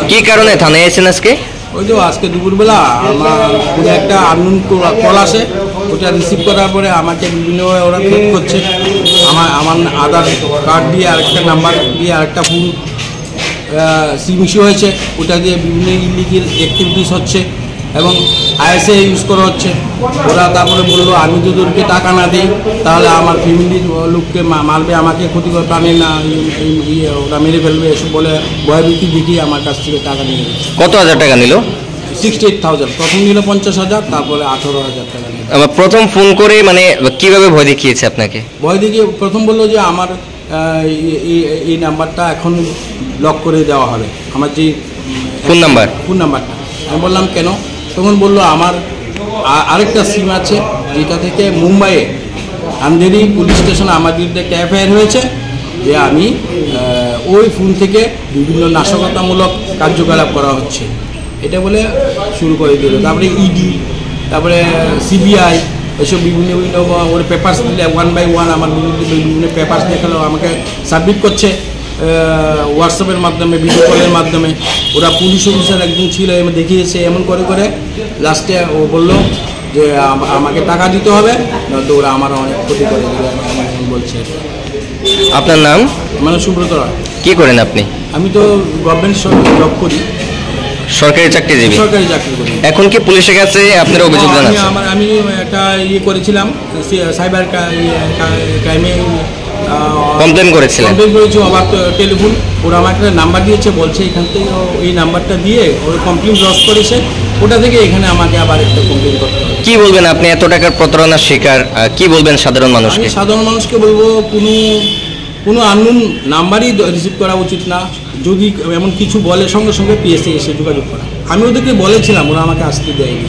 কি কারণে থানায় এসেছেন আজকে? ওই তো আজকে দুপুরবেলা আমার কোনো একটা আননোন কল আসে, ওটা রিসিভ করার পরে আমাকে বিভিন্নভাবে ওরা ফোন করছে। আমার আধার কার্ড দিয়ে আরেকটা নাম্বার দিয়ে আরেকটা ফোন সিম ইস্যু হয়েছে, ওটা দিয়ে বিভিন্ন ইলিগেল অ্যাক্টিভিটিস হচ্ছে এবং আইএসএ ইউজ করা হচ্ছে। ওরা তারপরে বললো আমি যদি ওদেরকে টাকা না দিই তাহলে আমার ফ্যামিলির লোককে মারবে, আমাকে ক্ষতিকর প্রাণে না ওরা মেরে ফেলবে, এসব বলে ভয়ভীতি দেখিয়ে আমার কাছ থেকে টাকা নিয়ে গেছে। কত হাজার টাকা নিল? 68,000। প্রথম নিল 50,000, তারপরে 18,000 টাকা নিল। প্রথম ফোন করে মানে কিভাবে ভয় দেখিয়েছে আপনাকে? ভয় দেখিয়ে প্রথম বললো যে আমার এই নাম্বারটা এখন ব্লক করে দেওয়া হবে, আমার যে ফোন নাম্বারটা। আমি বললাম কেন? তখন বললো আমার আরেকটা সিম আছে যেটা থেকে মুম্বাইয়ে আন্ধেরি পুলিশ স্টেশনে আমার বিরুদ্ধে একটা এফআইআর হয়েছে যে আমি ওই ফোন থেকে বিভিন্ন নাশকতামূলক কার্যকলাপ করা হচ্ছে, এটা বলে শুরু করে দিল। তারপরে ইডি, তারপরে সিবিআই, এসব বিভিন্ন ওর পেপার্স দিলে 1 by 1 আমার বিভিন্ন পেপার্স দেখালো, আমাকে সাবমিট করছে হোয়াটসঅ্যাপের মাধ্যমে, ভিডিও কলের মাধ্যমে। ওরা পুলিশ অফিসার একজন ছিল, দেখিয়েছে। এমন করে করে লাস্টে ও বললো যে আমাকে টাকা দিতে হবে, তো ওরা আমার অনেক ক্ষতি করে দিল বলছে। আপনার নাম? মানে সুব্রত রায়। কি করেন আপনি? আমি তো গভর্নমেন্ট জব করি, সরকারি চাকরিজীবী। সরকারি চাকরি করি। এখন কি পুলিশের কাছে আপনার অভিযোগ জানাচ্ছেন? আমি একটা করেছিলাম, সাইবার ক্রাইমে কমপ্লেন করেছিলেন? কমপ্লেন করেছি। আবার টেলিফোন ওরা আমাকে একটা নাম্বার দিয়েছে, বলছে এখান থেকে এই নাম্বারটা দিয়ে ওরা কমপ্লেন লস করেছে, ওটা থেকে এখানে আমাকে আবার একটা কমপ্লেন করতে হবে। কি বলবেন আপনি এত টাকার প্রতারণার শিকার, কি বলবেন সাধারণ মানুষকে? সাধারণ মানুষকে বলবো কোনো আননোন নাম্বারই রিসিভ করা উচিত না। যদি এমন কিছু বলে সঙ্গে সঙ্গে পিএসএ এসে যোগাযোগ করা। আমি ওদেরকে বলেছিলাম, ওরা আমাকে আসতে দেয়নি।